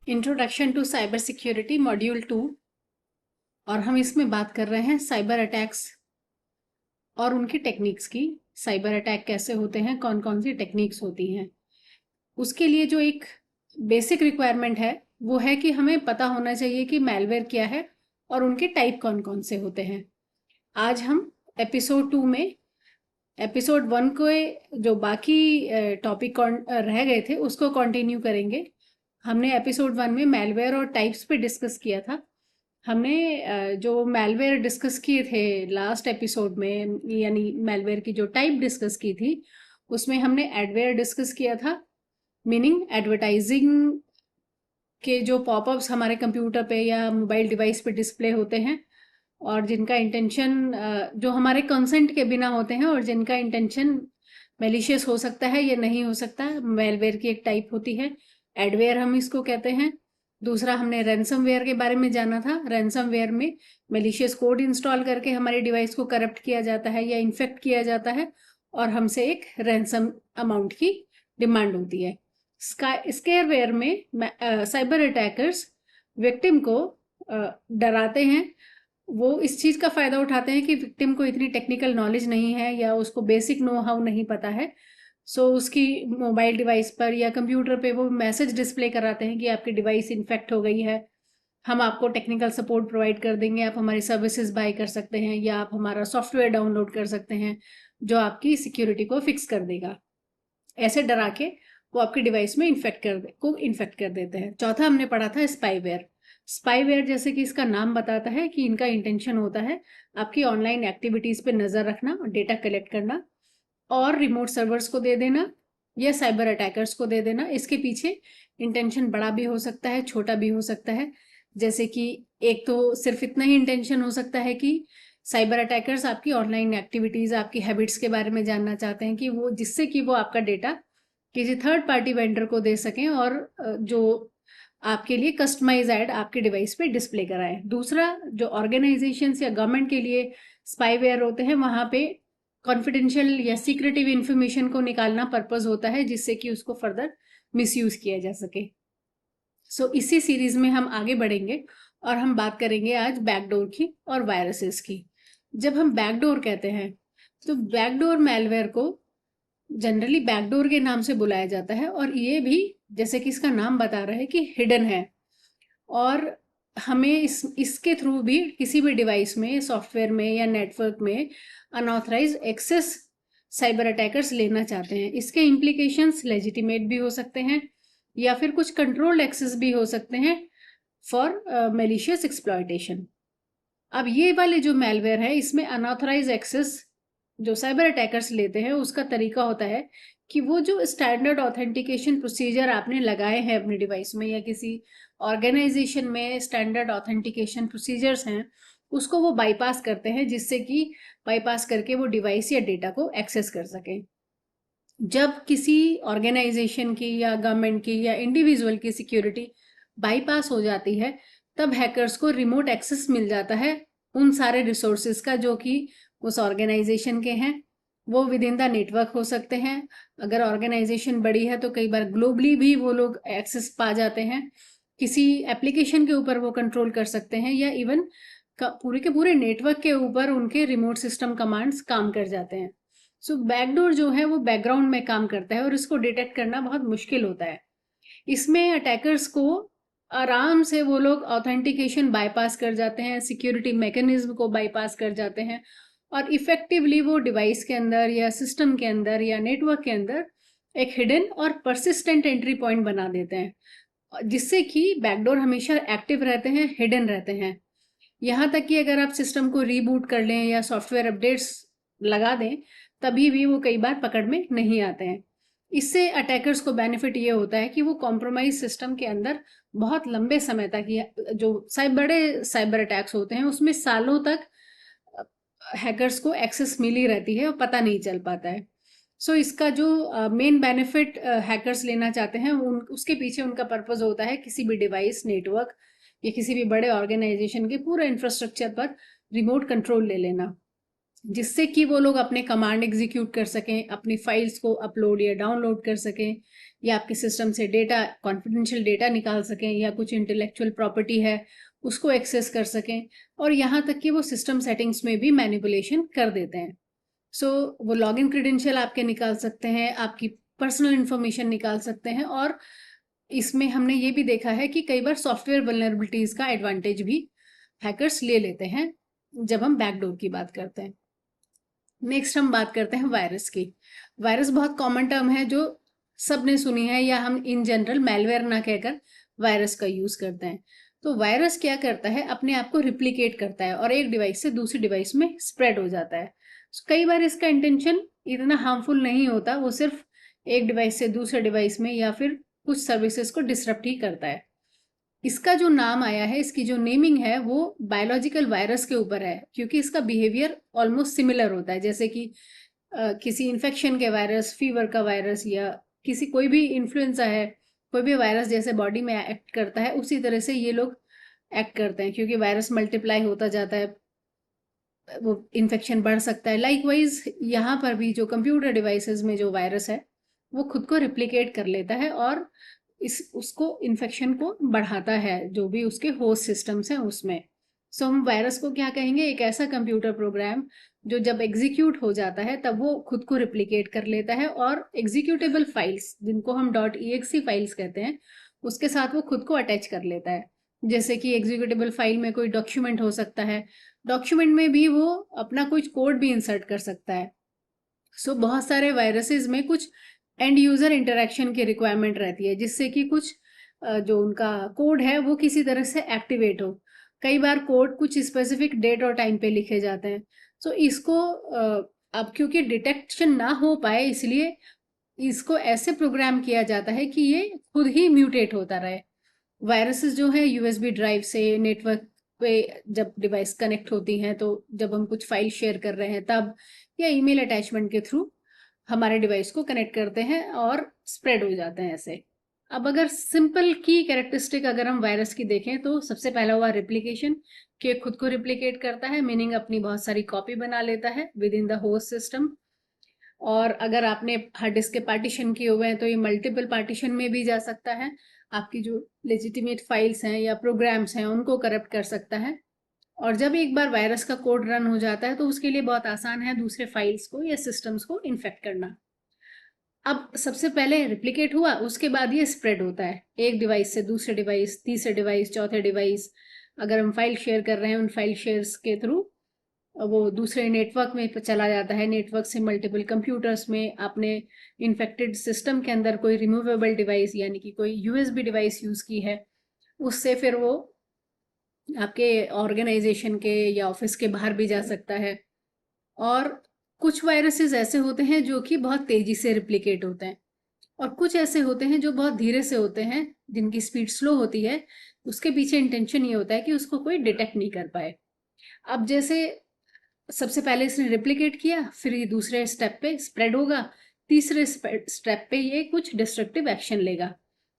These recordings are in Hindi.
Introduction to cyber security module 2। और हम इसमें बात कर रहे हैं साइबर अटैक्स और उनकी टेक्निक्स की। साइबर अटैक कैसे होते हैं, कौन कौन सी टेक्निक्स होती हैं। उसके लिए जो एक बेसिक रिक्वायरमेंट है वो है कि हमें पता होना चाहिए कि मैलवेयर क्या है और उनके टाइप कौन कौन से होते हैं। आज हम एपिसोड 2 में एपिसोड 1 को जो बाकी टॉपिक रह गए थे उसको कंटिन्यू करेंगे। हमने एपिसोड 1 में मैलवेयर और टाइप्स पे डिस्कस किया था। हमने जो मैलवेयर डिस्कस किए थे लास्ट एपिसोड में, यानी मैलवेयर की जो टाइप डिस्कस की थी, उसमें हमने एडवेयर डिस्कस किया था। मीनिंग एडवर्टाइजिंग के जो पॉपअप्स हमारे कंप्यूटर पे या मोबाइल डिवाइस पे डिस्प्ले होते हैं और जिनका इंटेंशन जो हमारे कंसेंट के बिना होते हैं और जिनका इंटेंशन मेलिशियस हो सकता है या नहीं हो सकता, मेलवेयर की एक टाइप होती है। एडवेयर हम इसको कहते हैं। दूसरा हमने रैनसमवेयर के बारे में जाना था। रैनसमवेयर में मेलिशियस कोड इंस्टॉल करके हमारे डिवाइस को करप्ट किया जाता है या इन्फेक्ट किया जाता है और हमसे एक रैनसम अमाउंट की डिमांड होती है। स्केयरवेयर में साइबर अटैकर्स विक्टिम को डराते हैं। वो इस चीज़ का फ़ायदा उठाते हैं कि विक्टिम को इतनी टेक्निकल नॉलेज नहीं है या उसको बेसिक नो हाउ नहीं पता है। सो उसकी मोबाइल डिवाइस पर या कंप्यूटर पे वो मैसेज डिस्प्ले कराते हैं कि आपकी डिवाइस इन्फेक्ट हो गई है, हम आपको टेक्निकल सपोर्ट प्रोवाइड कर देंगे, आप हमारी सर्विसेज बाय कर सकते हैं या आप हमारा सॉफ्टवेयर डाउनलोड कर सकते हैं जो आपकी सिक्योरिटी को फिक्स कर देगा। ऐसे डरा के वो आपकी डिवाइस में इन्फेक्ट कर देते हैं। चौथा हमने पढ़ा था स्पाईवेयर। स्पाईवेयर जैसे कि इसका नाम बताता है कि इनका इंटेंशन होता है आपकी ऑनलाइन एक्टिविटीज पे नजर रखना और डेटा कलेक्ट करना और रिमोट सर्वर्स को दे देना या साइबर अटैकर्स को दे देना। इसके पीछे इंटेंशन बड़ा भी हो सकता है, छोटा भी हो सकता है। जैसे कि एक तो सिर्फ इतना ही इंटेंशन हो सकता है कि साइबर अटैकर्स आपकी ऑनलाइन एक्टिविटीज, आपकी हैबिट्स के बारे में जानना चाहते हैं कि वो जिससे कि वो आपका डेटा किसी थर्ड पार्टी वेंडर को दे सकें और जो आपके लिए कस्टमाइज ऐड आपके डिवाइस पे डिस्प्ले कराएं। दूसरा, जो ऑर्गेनाइजेशंस या गवर्नमेंट के लिए स्पाईवेयर होते हैं, वहां पे कॉन्फिडेंशियल या सीक्रेटिव इंफॉर्मेशन को निकालना पर्पस होता है जिससे कि उसको फर्दर मिसयूज किया जा सके। इसी सीरीज में हम आगे बढ़ेंगे और हम बात करेंगे आज बैकडोर की और वायरसेस की। जब हम बैकडोर कहते हैं तो बैकडोर मैलवेयर को जनरली बैकडोर के नाम से बुलाया जाता है और ये भी जैसे कि इसका नाम बता रहा है कि हिडन है और हमें इसके थ्रू भी किसी भी डिवाइस में, सॉफ्टवेयर में या नेटवर्क में अनऑथराइज एक्सेस साइबर अटैकर्स लेना चाहते हैं। इसके इम्प्लीकेशंस लेजिटिमेट भी हो सकते हैं या फिर कुछ कंट्रोल्ड एक्सेस भी हो सकते हैं फॉर मेलिशियस एक्सप्लॉयटेशन। अब ये वाले जो मैलवेयर है इसमें अनऑथराइज एक्सेस जो साइबर अटैकर्स लेते हैं उसका तरीका होता है कि वो जो स्टैंडर्ड ऑथेंटिकेशन प्रोसीजर आपने लगाए हैं अपने डिवाइस में या किसी ऑर्गेनाइजेशन में स्टैंडर्ड ऑथेंटिकेशन प्रोसीजर्स हैं, उसको वो बाईपास करते हैं जिससे कि बाईपास करके वो डिवाइस या डेटा को एक्सेस कर सकें। जब किसी ऑर्गेनाइजेशन की या गवर्नमेंट की या इंडिविजुअल की सिक्योरिटी बाईपास हो जाती है तब हैकर्स को रिमोट एक्सेस मिल जाता है उन सारे रिसोर्सेज का जो कि उस ऑर्गेनाइजेशन के हैं। वो विद इन द नेटवर्क हो सकते हैं। अगर ऑर्गेनाइजेशन बड़ी है तो कई बार ग्लोबली भी वो लोग एक्सेस पा जाते हैं। किसी एप्लीकेशन के ऊपर वो कंट्रोल कर सकते हैं या इवन पूरे के पूरे नेटवर्क के ऊपर उनके रिमोट सिस्टम कमांड्स काम कर जाते हैं। बैकडोर जो है वो बैकग्राउंड में काम करता है और इसको डिटेक्ट करना बहुत मुश्किल होता है। इसमें अटैकर्स को आराम से वो लोग ऑथेंटिकेशन बाईपास कर जाते हैं, सिक्योरिटी मैकेनिज्म को बाईपास कर जाते हैं और इफेक्टिवली वो डिवाइस के अंदर या सिस्टम के अंदर या नेटवर्क के अंदर एक हिडन और परसिस्टेंट एंट्री पॉइंट बना देते हैं जिससे कि बैकडोर हमेशा एक्टिव रहते हैं, हिडन रहते हैं। यहाँ तक कि अगर आप सिस्टम को रीबूट कर लें या सॉफ्टवेयर अपडेट्स लगा दें तभी भी वो कई बार पकड़ में नहीं आते हैं। इससे अटैकर्स को बेनिफिट ये होता है कि वो कॉम्प्रोमाइज सिस्टम के अंदर बहुत लंबे समय तक, जो बड़े साइबर अटैक्स होते हैं उसमें सालों तक हैकर्स को एक्सेस मिली रहती है और पता नहीं चल पाता है। इसका जो मेन बेनिफिट हैकर्स लेना चाहते हैं उसके पीछे उनका पर्पस होता है किसी भी डिवाइस, नेटवर्क या किसी भी बड़े ऑर्गेनाइजेशन के पूरे इंफ्रास्ट्रक्चर पर रिमोट कंट्रोल ले लेना। जिससे कि वो लोग अपने कमांड एग्जीक्यूट कर सकें, अपनी फाइल्स को अपलोड या डाउनलोड कर सकें, या आपके सिस्टम से डेटा, कॉन्फिडेंशियल डेटा निकाल सकें, या कुछ इंटेलेक्चुअल प्रॉपर्टी है उसको एक्सेस कर सकें, और यहाँ तक कि वो सिस्टम सेटिंग्स में भी मैनिपुलेशन कर देते हैं। सो वो लॉगिन क्रेडेंशियल आपके निकाल सकते हैं, आपकी पर्सनल इंफॉर्मेशन निकाल सकते हैं, और इसमें हमने ये भी देखा है कि कई बार सॉफ्टवेयर वल्नरेबिलिटीज का एडवांटेज भी हैकर्स ले लेते हैं जब हम बैकडोर की बात करते हैं। नेक्स्ट हम बात करते हैं वायरस की। वायरस बहुत कॉमन टर्म है जो सबने सुनी है, या हम इन जनरल मैलवेयर ना कहकर वायरस का यूज करते हैं। तो वायरस क्या करता है, अपने आप को रिप्लिकेट करता है और एक डिवाइस से दूसरी डिवाइस में स्प्रेड हो जाता है। कई बार इसका इंटेंशन इतना हार्मफुल नहीं होता, वो सिर्फ एक डिवाइस से दूसरे डिवाइस में या फिर कुछ सर्विसेज को डिसरप्ट ही करता है। इसका जो नाम आया है, इसकी जो नेमिंग है वो बायोलॉजिकल वायरस के ऊपर है, क्योंकि इसका बिहेवियर ऑलमोस्ट सिमिलर होता है, जैसे कि किसी इन्फेक्शन के वायरस, फीवर का वायरस, या किसी कोई भी इन्फ्लुएंजा है, कोई भी वायरस जैसे बॉडी में एक्ट करता है उसी तरह से ये लोग एक्ट करते हैं, क्योंकि वायरस मल्टीप्लाई होता जाता है, वो इन्फेक्शन बढ़ सकता है। लाइकवाइज यहाँ पर भी जो कंप्यूटर डिवाइसेस में जो वायरस है वो खुद को रिप्लिकेट कर लेता है और उसको इन्फेक्शन को बढ़ाता है, जो भी उसके होस्ट सिस्टम्स हैं उसमें। सो हम वायरस को क्या कहेंगे, एक ऐसा कंप्यूटर प्रोग्राम जो जब एग्जीक्यूट हो जाता है तब वो खुद को रिप्लिकेट कर लेता है, और एग्जीक्यूटेबल फाइल्स जिनको हम .exe फाइल्स कहते हैं उसके साथ वो खुद को अटैच कर लेता है। जैसे कि एग्जीक्यूटेबल फाइल में कोई डॉक्यूमेंट हो सकता है, डॉक्यूमेंट में भी वो अपना कुछ कोड भी इंसर्ट कर सकता है। सो बहुत सारे वायरसेस में कुछ एंड यूजर इंटरेक्शन की रिक्वायरमेंट रहती है, जिससे कि कुछ जो उनका कोड है वो किसी तरह से एक्टिवेट हो। कई बार कोड कुछ स्पेसिफिक डेट और टाइम पे लिखे जाते हैं। सो इसको अब क्योंकि डिटेक्शन ना हो पाए, इसलिए इसको ऐसे प्रोग्राम किया जाता है कि ये खुद ही म्यूटेट होता रहे। वायरसेस जो है यूएसबी ड्राइव से नेटवर्क पे जब डिवाइस कनेक्ट होती हैं, तो जब हम कुछ फाइल शेयर कर रहे हैं तब, या ईमेल अटैचमेंट के थ्रू हमारे डिवाइस को कनेक्ट करते हैं और स्प्रेड हो जाते हैं ऐसे। अब अगर सिंपल की कैरेक्टरिस्टिक अगर हम वायरस की देखें तो सबसे पहला हुआ रिप्लिकेशन, कि खुद को रिप्लिकेट करता है, मीनिंग अपनी बहुत सारी कॉपी बना लेता है with in the host system. और अगर आपने हार्ड डिस्क के पार्टीशन किए हुए हैं तो ये मल्टीपल पार्टीशन में भी जा सकता है, आपकी जो लेजिटिमेट फाइल्स हैं या प्रोग्राम्स हैं उनको करप्ट कर सकता है। और जब एक बार वायरस का कोड रन हो जाता है तो उसके लिए बहुत आसान है दूसरे फाइल्स को या सिस्टम्स को इन्फेक्ट करना। अब सबसे पहले रिप्लिकेट हुआ, उसके बाद ये स्प्रेड होता है एक डिवाइस से दूसरे डिवाइस, तीसरे डिवाइस, चौथे डिवाइस। अगर हम फाइल शेयर कर रहे हैं, उन फाइल शेयर्स के थ्रू वो दूसरे नेटवर्क में चला जाता है, नेटवर्क से मल्टीपल कंप्यूटर्स में। आपने इन्फेक्टेड सिस्टम के अंदर कोई रिमूवेबल डिवाइस यानी कि कोई यूएसबी डिवाइस यूज की है, उससे फिर वो आपके ऑर्गेनाइजेशन के या ऑफिस के बाहर भी जा सकता है। और कुछ वायरसेस ऐसे होते हैं जो कि बहुत तेजी से रिप्लिकेट होते हैं, और कुछ ऐसे होते हैं जो बहुत धीरे से होते हैं, जिनकी स्पीड स्लो होती है। उसके पीछे इंटेंशन ये होता है कि उसको कोई डिटेक्ट नहीं कर पाए। अब जैसे सबसे पहले इसने रिप्लिकेट किया, फिर ये दूसरे स्टेप पे स्प्रेड होगा, तीसरे स्टेप पे ये कुछ डिस्ट्रक्टिव एक्शन लेगा।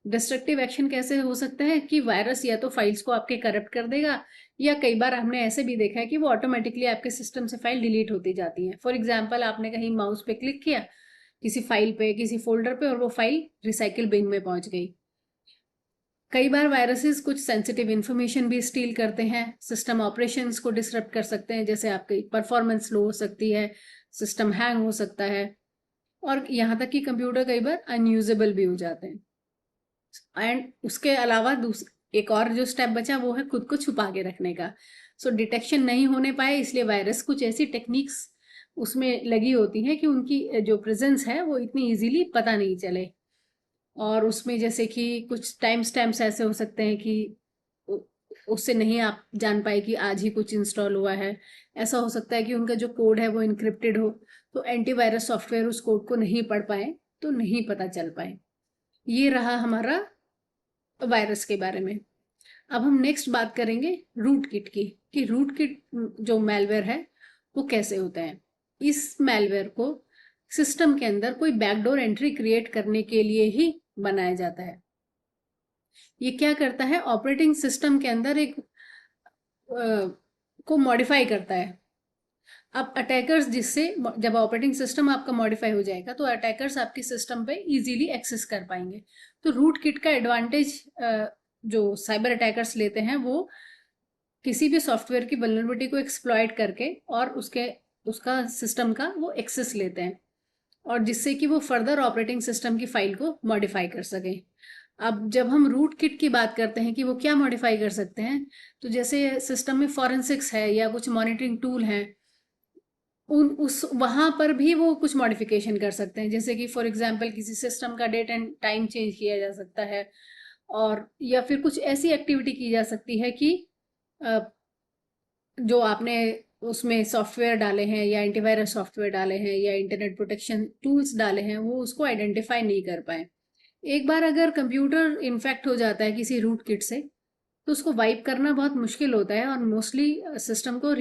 डिस्ट्रक्टिव एक्शन कैसे हो सकता है कि वायरस या तो फाइल्स को आपके करप्ट कर देगा, या कई बार हमने ऐसे भी देखा है कि वो ऑटोमेटिकली आपके सिस्टम से फाइल डिलीट होती जाती है। फॉर एग्जाम्पल, आपने कहीं माउस पे क्लिक किया किसी फाइल पे, किसी फोल्डर पे, और वो फाइल रिसाइकिल बिन में पहुंच गई। कई बार वायरसेस कुछ सेंसिटिव इंफॉर्मेशन भी स्टील करते हैं, सिस्टम ऑपरेशंस को डिसरप्ट कर सकते हैं, जैसे आपकी परफॉर्मेंस लो हो सकती है, सिस्टम हैंग हो सकता है, और यहाँ तक कि कंप्यूटर कई बार अनयूजेबल भी हो जाते हैं। एंड उसके अलावा एक और जो स्टेप बचा वो है खुद को छुपा के रखने का। सो डिटेक्शन नहीं होने पाए, इसलिए वायरस कुछ ऐसी टेक्निक्स उसमें लगी होती हैं कि उनकी जो प्रेजेंस है वो इतनी इजीली पता नहीं चले। और उसमें जैसे कि कुछ टाइम स्टैम्प्स ऐसे हो सकते हैं कि उससे नहीं आप जान पाए कि आज ही कुछ इंस्टॉल हुआ है। ऐसा हो सकता है कि उनका जो कोड है वो इनक्रिप्टेड हो, तो एंटीवायरस सॉफ्टवेयर उस कोड को नहीं पढ़ पाए, तो नहीं पता चल पाए। ये रहा हमारा वायरस के बारे में। अब हम नेक्स्ट बात करेंगे रूट किट की, कि रूट किट जो मैलवेयर है वो कैसे होता है। इस मैलवेयर को सिस्टम के अंदर कोई बैकडोर एंट्री क्रिएट करने के लिए ही बनाया जाता है। ये क्या करता है, ऑपरेटिंग सिस्टम के अंदर एक को मॉडिफाई करता है। अब अटैकर्स जिससे जब ऑपरेटिंग सिस्टम आपका मॉडिफाई हो जाएगा तो अटैकर्स आपके सिस्टम पे इजीली एक्सेस कर पाएंगे। तो रूट किट का एडवांटेज जो साइबर अटैकर्स लेते हैं वो किसी भी सॉफ्टवेयर की वल्नरेबिलिटी को एक्सप्लॉइट करके और उसका सिस्टम का वो एक्सेस लेते हैं, और जिससे कि वो फर्दर ऑपरेटिंग सिस्टम की फाइल को मॉडिफाई कर सकें। अब जब हम रूट किट की बात करते हैं कि वो क्या मॉडिफाई कर सकते हैं, तो जैसे सिस्टम में फॉरेंसिक्स है या कुछ मॉनिटरिंग टूल है, उन उस वहां पर भी वो कुछ मॉडिफिकेशन कर सकते हैं। जैसे कि फॉर एग्जांपल किसी सिस्टम का डेट एंड टाइम चेंज किया जा सकता है, और या फिर कुछ ऐसी एक्टिविटी की जा सकती है कि जो आपने उसमें सॉफ्टवेयर डाले हैं या एंटीवायरस सॉफ्टवेयर डाले हैं या इंटरनेट प्रोटेक्शन टूल्स डाले हैं वो उसको आइडेंटिफाई नहीं कर पाए। एक बार अगर कंप्यूटर इन्फेक्ट हो जाता है किसी रूट किट से, तो उसको वाइप करना बहुत मुश्किल होता है, और मोस्टली सिस्टम को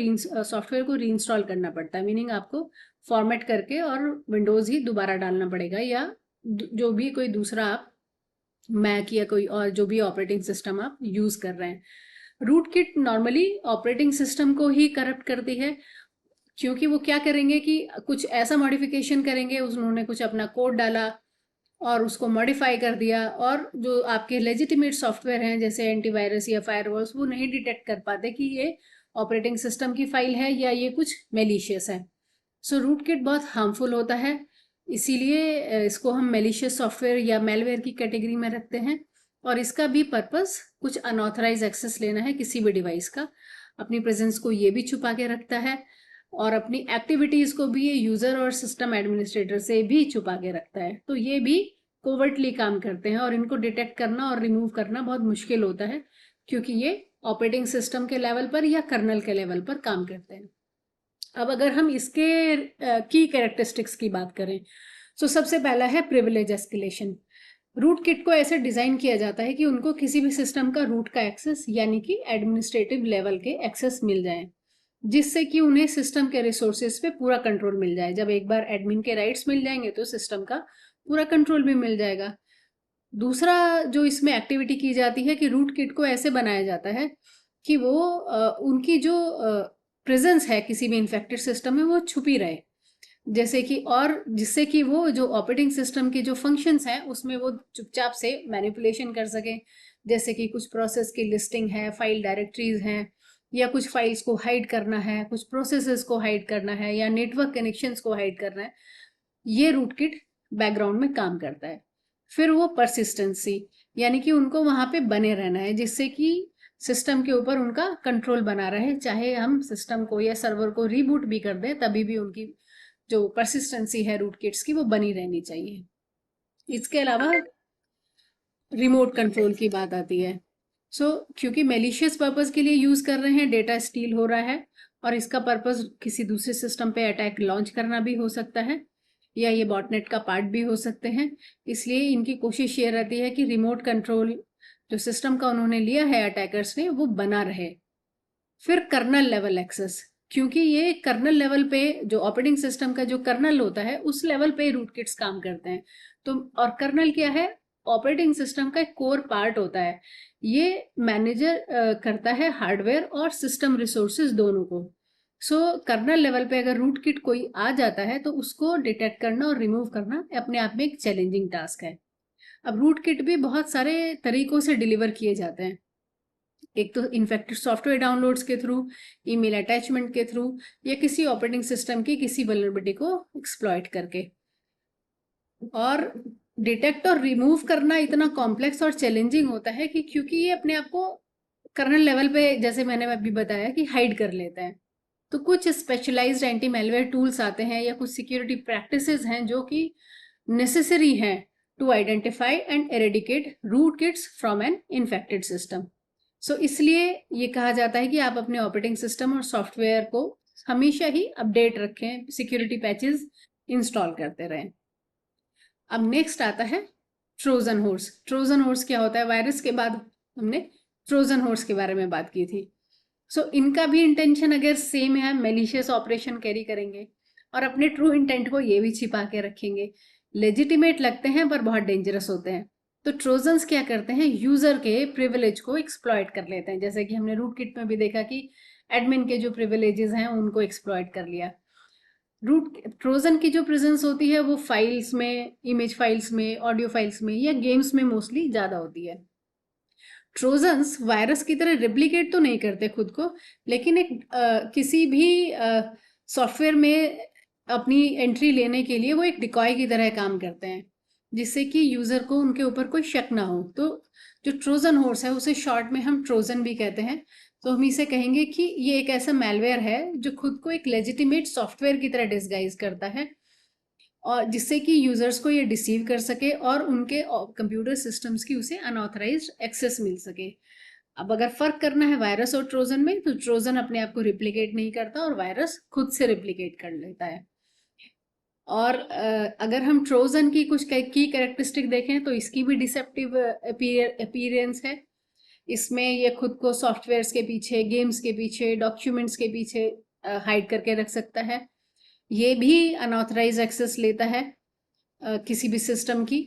सॉफ्टवेयर को रीइंस्टॉल करना पड़ता है। मीनिंग आपको फॉर्मेट करके और विंडोज ही दोबारा डालना पड़ेगा, या जो भी कोई दूसरा आप मैक या कोई और जो भी ऑपरेटिंग सिस्टम आप यूज कर रहे हैं। Root kit normally operating system को ही करप्ट करती है, क्योंकि वो क्या करेंगे कि कुछ ऐसा मॉडिफिकेशन करेंगे, उन्होंने कुछ अपना कोड डाला और उसको मॉडिफाई कर दिया, और जो आपके लेजिटिमेट सॉफ्टवेयर हैं जैसे एंटीवायरस या फायरवॉल्स वो नहीं डिटेक्ट कर पाते कि ये ऑपरेटिंग सिस्टम की फाइल है या ये कुछ मेलिशियस है। सो रूट किट बहुत हार्मफुल होता है, इसीलिए इसको हम मेलिशियस सॉफ्टवेयर या मेलवेयर की कैटेगरी में रखते हैं। और इसका भी पर्पस कुछ अनऑथराइज एक्सेस लेना है किसी भी डिवाइस का, अपनी प्रेजेंस को ये भी छुपा के रखता है, और अपनी एक्टिविटीज को भी ये यूजर और सिस्टम एडमिनिस्ट्रेटर से भी छुपा के रखता है। तो ये भी कोवर्टली काम करते हैं, और इनको डिटेक्ट करना और रिमूव करना बहुत मुश्किल होता है, क्योंकि ये ऑपरेटिंग सिस्टम के लेवल पर या कर्नल के लेवल पर काम करते हैं। अब अगर हम इसके की कैरेक्टरिस्टिक्स की बात करें, तो सबसे पहला है प्रिविलेज एस्केलेशन। रूट किट को ऐसे डिजाइन किया जाता है कि उनको किसी भी सिस्टम का रूट का एक्सेस यानी कि एडमिनिस्ट्रेटिव लेवल के एक्सेस मिल जाए, जिससे कि उन्हें सिस्टम के रिसोर्सेज पे पूरा कंट्रोल मिल जाए। जब एक बार एडमिन के राइट्स मिल जाएंगे तो सिस्टम का पूरा कंट्रोल भी मिल जाएगा। दूसरा जो इसमें एक्टिविटी की जाती है कि रूट किट को ऐसे बनाया जाता है कि वो उनकी जो प्रेजेंस है किसी भी इन्फेक्टेड सिस्टम में वो छुपी रहे, जैसे कि, और जिससे कि वो जो ऑपरेटिंग सिस्टम के जो फंक्शंस हैं उसमें वो चुपचाप से मैनिपुलेशन कर सके। जैसे कि कुछ प्रोसेस की लिस्टिंग है, फाइल डायरेक्टरीज हैं, या कुछ फाइल्स को हाइड करना है, कुछ प्रोसेसेस को हाइड करना है, या नेटवर्क कनेक्शंस को हाइड करना है, ये रूट किट बैकग्राउंड में काम करता है। फिर वो परसिस्टेंसी, यानी कि उनको वहां पे बने रहना है, जिससे कि सिस्टम के ऊपर उनका कंट्रोल बना रहे, चाहे हम सिस्टम को या सर्वर को रीबूट भी कर दें तभी भी उनकी जो परसिस्टेंसी है रूट किट्स की वो बनी रहनी चाहिए। इसके अलावा रिमोट कंट्रोल की बात आती है। क्योंकि मेलिशियस पर्पस के लिए यूज कर रहे हैं, डेटा स्टील हो रहा है, और इसका पर्पस किसी दूसरे सिस्टम पे अटैक लॉन्च करना भी हो सकता है, या ये बॉटनेट का पार्ट भी हो सकते हैं। इसलिए इनकी कोशिश ये रहती है कि रिमोट कंट्रोल जो सिस्टम का उन्होंने लिया है अटैकर्स ने वो बना रहे। फिर कर्नल लेवल एक्सेस, क्योंकि ये कर्नल लेवल पे जो ऑपरेटिंग सिस्टम का जो कर्नल होता है उस लेवल पे रूट किट्स काम करते हैं। तो और कर्नल क्या है, ऑपरेटिंग सिस्टम का एक कोर पार्ट होता है। ये मैनेजर करता है हार्डवेयर और सिस्टम रिसोर्सेज दोनों को। कर्नल लेवल पे अगर रूट किट कोई आ जाता है तो उसको डिटेक्ट करना और रिमूव करना अपने आप में एक चैलेंजिंग टास्क है। अब रूट किट भी बहुत सारे तरीकों से डिलीवर किए जाते हैं। एक तो इन्फेक्टेड सॉफ्टवेयर डाउनलोड्स के थ्रू, ईमेल अटैचमेंट के थ्रू, या किसी ऑपरेटिंग सिस्टम की किसी वल्नरेबिलिटी को एक्सप्लॉइट करके। और डिटेक्ट और रिमूव करना इतना कॉम्प्लेक्स और चैलेंजिंग होता है कि क्योंकि ये अपने आप को कर्नल लेवल पे, जैसे मैंने अभी बताया, कि हाइड कर लेते हैं। तो कुछ स्पेशलाइज्ड एंटी मेलवेयर टूल्स आते हैं या कुछ सिक्योरिटी प्रैक्टिसेस हैं जो कि नेसेसरी हैं to identify and eradicate root kits from an infected system. इसलिए ये कहा जाता है कि आप अपने ऑपरेटिंग सिस्टम और सॉफ्टवेयर को हमेशा ही अपडेट रखें, सिक्योरिटी पैचेस इंस्टॉल करते रहें। अब नेक्स्ट आता है ट्रोजन हॉर्स। ट्रोजन हॉर्स क्या होता है? वायरस के बाद हमने ट्रोजन हॉर्स के बारे में बात की थी। इनका भी इंटेंशन अगर सेम है, मेलिशियस ऑपरेशन कैरी करेंगे और अपने ट्रू इंटेंट को ये भी छिपा के रखेंगे। लेजिटिमेट लगते हैं पर बहुत डेंजरस होते हैं। तो ट्रोजन्स क्या करते हैं, यूजर के प्रिविलेज को एक्सप्लॉइट कर लेते हैं, जैसे कि हमने रूट किट में भी देखा कि एडमिन के जो प्रिविलेजेस हैं उनको एक्सप्लॉइट कर लिया। रूट ट्रोजन की जो प्रेजेंस होती है वो फाइल्स में, इमेज फाइल्स में, ऑडियो फाइल्स में या गेम्स में मोस्टली ज़्यादा होती है। ट्रोजन्स वायरस की तरह रिप्लिकेट तो नहीं करते खुद को, लेकिन एक किसी भी सॉफ्टवेयर में अपनी एंट्री लेने के लिए वो एक डिकॉय की तरह काम करते हैं, जिससे कि यूज़र को उनके ऊपर कोई शक ना हो। तो जो ट्रोजन हॉर्स है उसे शॉर्ट में हम ट्रोजन भी कहते हैं। तो हम इसे कहेंगे कि ये एक ऐसा मैलवेयर है जो खुद को एक लेजिटिमेट सॉफ्टवेयर की तरह डिस्गाइज करता है, और जिससे कि यूजर्स को ये डिसीव कर सके और उनके कंप्यूटर सिस्टम्स की उसे अनऑथराइज्ड एक्सेस मिल सके। अब अगर फर्क करना है वायरस और ट्रोजन में, तो ट्रोजन अपने आप को रिप्लिकेट नहीं करता और वायरस खुद से रिप्लिकेट कर लेता है। और अगर हम ट्रोजन की कुछ की कैरेक्टरिस्टिक देखें तो इसकी भी डिसेप्टिव अपीयरेंस है। इसमें ये खुद को सॉफ्टवेयर्स के पीछे, गेम्स के पीछे, डॉक्यूमेंट्स के पीछे हाइड करके रख सकता है। ये भी अनऑथराइज एक्सेस लेता है किसी भी सिस्टम की।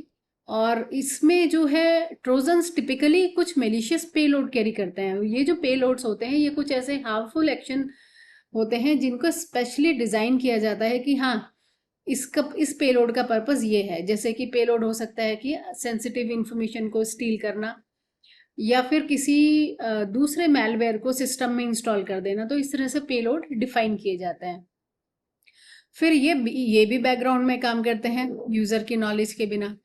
और इसमें जो है ट्रोजन्स टिपिकली कुछ मेलिशियस पेलोड कैरी करते हैं। ये जो पेलोड्स होते हैं ये कुछ ऐसे हार्मफुल एक्शन होते हैं जिनको स्पेशली डिज़ाइन किया जाता है कि हाँ, इस पेलोड का पर्पस ये है। जैसे कि पेलोड हो सकता है कि सेंसिटिव इंफॉर्मेशन को स्टील करना, या फिर किसी दूसरे मैलवेयर को सिस्टम में इंस्टॉल कर देना। तो इस तरह से पेलोड डिफाइन किए जाते हैं। फिर ये भी बैकग्राउंड में काम करते हैं यूजर की नॉलेज के बिना।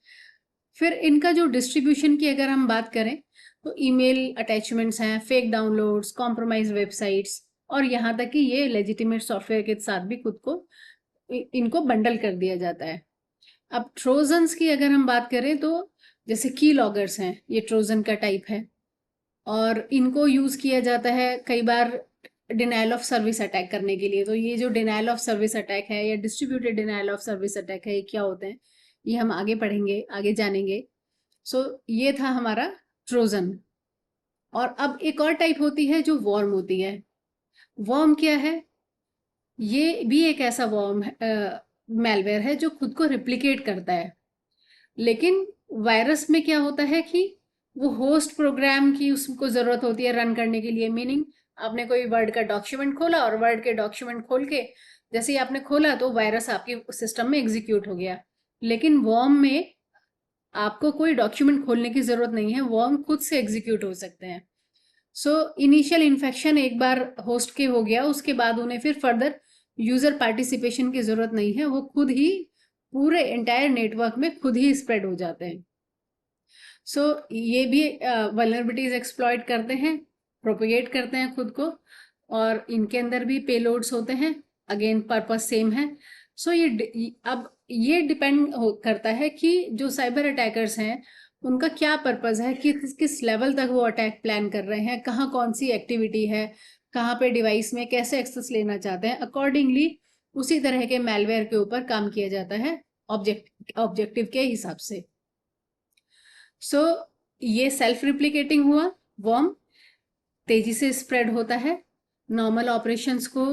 फिर इनका जो डिस्ट्रीब्यूशन की अगर हम बात करें तो ईमेल अटैचमेंट्स हैं, फेक डाउनलोड्स, कॉम्प्रोमाइज वेबसाइट्स, और यहाँ तक कि ये लेजिटिमेट सॉफ्टवेयर के साथ भी खुद को इनको बंडल कर दिया जाता है। अब ट्रोजन्स की अगर हम बात करें तो जैसे की लॉगर्स हैं, ये ट्रोजन का टाइप है, और इनको यूज किया जाता है कई बार डिनाइल ऑफ सर्विस अटैक करने के लिए। तो ये जो डिनाइल ऑफ सर्विस अटैक है या distributed denial of service attack है, ये क्या होते हैं ये हम आगे पढ़ेंगे, आगे जानेंगे। सो ये था हमारा ट्रोजन। और अब एक और टाइप होती है जो वॉर्म होती है। वॉर्म क्या है? ये भी एक ऐसा वॉर्म मैलवेयर है जो खुद को रिप्लिकेट करता है। लेकिन वायरस में क्या होता है कि वो होस्ट प्रोग्राम की उसको जरूरत होती है रन करने के लिए। मीनिंग आपने कोई वर्ड का डॉक्यूमेंट खोला, और वर्ड के डॉक्यूमेंट खोल के जैसे ही आपने खोला तो वायरस आपके सिस्टम में एग्जीक्यूट हो गया। लेकिन वॉर्म में आपको कोई डॉक्यूमेंट खोलने की जरूरत नहीं है, वॉर्म खुद से एग्जीक्यूट हो सकते हैं। सो इनिशियल इन्फेक्शन एक बार होस्ट के हो गया, उसके बाद उन्हें फिर फर्दर यूजर पार्टिसिपेशन की जरूरत नहीं है, वो खुद ही पूरे एंटायर नेटवर्क में खुद ही स्प्रेड हो जाते हैं। सो ये भी वल्नरेबिलिटीज एक्सप्लॉइट करते हैं, प्रोपेगेट करते हैं खुद को, और इनके अंदर भी पेलोड्स होते हैं। अगेन पर्पस सेम है। सो अब ये डिपेंड करता है कि जो साइबर अटैकर्स हैं उनका क्या पर्पस है, कि किस लेवल तक वो अटैक प्लान कर रहे हैं, कहाँ कौन सी एक्टिविटी है, कहाँ पे डिवाइस में कैसे एक्सेस लेना चाहते हैं। अकॉर्डिंगली उसी तरह के मैलवेयर के ऊपर काम किया जाता है ऑब्जेक्टिव के हिसाब से। सो ये सेल्फ रिप्लिकेटिंग हुआ वॉर्म, तेजी से स्प्रेड होता है, नॉर्मल ऑपरेशंस को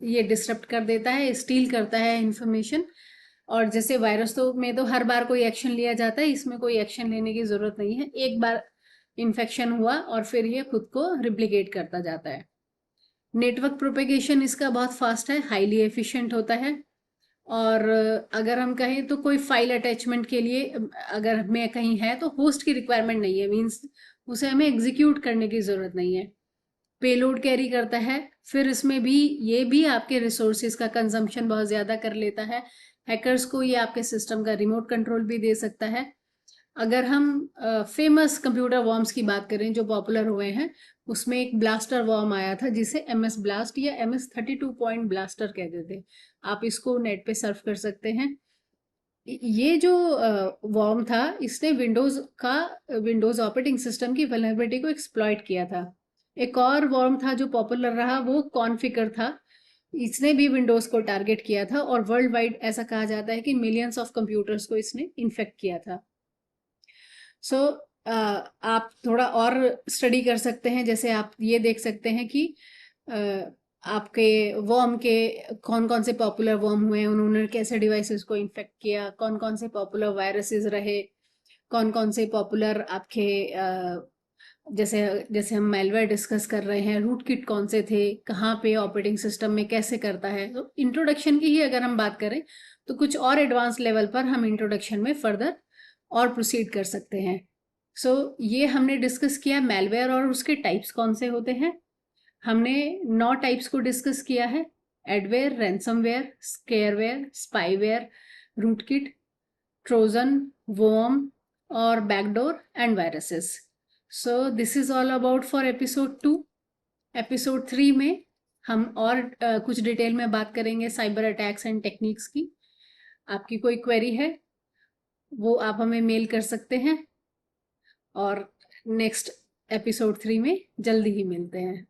ये डिस्टर्ब कर देता है, स्टील करता है इंफॉर्मेशन। और जैसे वायरस में तो हर बार कोई एक्शन लिया जाता है, इसमें कोई एक्शन लेने की जरूरत नहीं है। एक बार इन्फेक्शन हुआ और फिर ये खुद को रिप्लिकेट करता जाता है। नेटवर्क प्रोपेगेशन इसका बहुत फास्ट है, हाईली एफिशिएंट होता है। और अगर हम कहें तो कोई फाइल अटैचमेंट के लिए अगर हमें कहीं है तो होस्ट की रिक्वायरमेंट नहीं है, मीन्स उसे हमें एग्जीक्यूट करने की जरूरत नहीं है। पेलोड कैरी करता है, फिर इसमें भी ये भी आपके रिसोर्सेज का कंजम्पशन बहुत ज़्यादा कर लेता है। हैकर्स को ये आपके सिस्टम का रिमोट कंट्रोल भी दे सकता है। अगर हम फेमस कंप्यूटर वॉर्म्स की बात करें जो पॉपुलर हुए हैं, उसमें एक ब्लास्टर वॉर्म आया था जिसे MS ब्लास्ट या MS32 पॉइंट ब्लास्टर कहते थे। आप इसको नेट पे सर्फ कर सकते हैं। ये जो वॉर्म था इसने विंडोज ऑपरेटिंग सिस्टम की वल्नरेबिलिटी को एक्सप्लॉइट किया था। एक और वॉर्म था जो पॉपुलर रहा, वो कॉन्फिगर था। इसने भी विंडोज को टारगेट किया था, और वर्ल्ड वाइड ऐसा कहा जाता है कि मिलियंस ऑफ कंप्यूटर्स को इसने इन्फेक्ट किया था। सो आप थोड़ा और स्टडी कर सकते हैं। जैसे आप ये देख सकते हैं कि आपके वॉर्म के कौन कौन से पॉपुलर वॉर्म हुए, उन्होंने कैसे डिवाइसेस को इन्फेक्ट किया, कौन कौन से पॉपुलर वायरसेस रहे, कौन कौन से पॉपुलर आपके जैसे जैसे हम मेलवेयर डिस्कस कर रहे हैं, रूट किट कौन से थे, कहाँ पे ऑपरेटिंग सिस्टम में कैसे करता है। तो इंट्रोडक्शन की ही अगर हम बात करें तो कुछ और एडवांस लेवल पर हम इंट्रोडक्शन में फर्दर और प्रोसीड कर सकते हैं। ये हमने डिस्कस किया मेलवेयर और उसके टाइप्स कौन से होते हैं। हमने 9 टाइप्स को डिस्कस किया है: adware, ransomware, scareware, spyware, rootkit, trojan, worm और backdoor and viruses. So this is all about for episode 2। Episode 3 में हम और कुछ डिटेल में बात करेंगे साइबर अटैक्स एंड टेक्निक्स की। आपकी कोई क्वेरी है वो आप हमें मेल कर सकते हैं, और नेक्स्ट एपिसोड 3 में जल्दी ही मिलते हैं।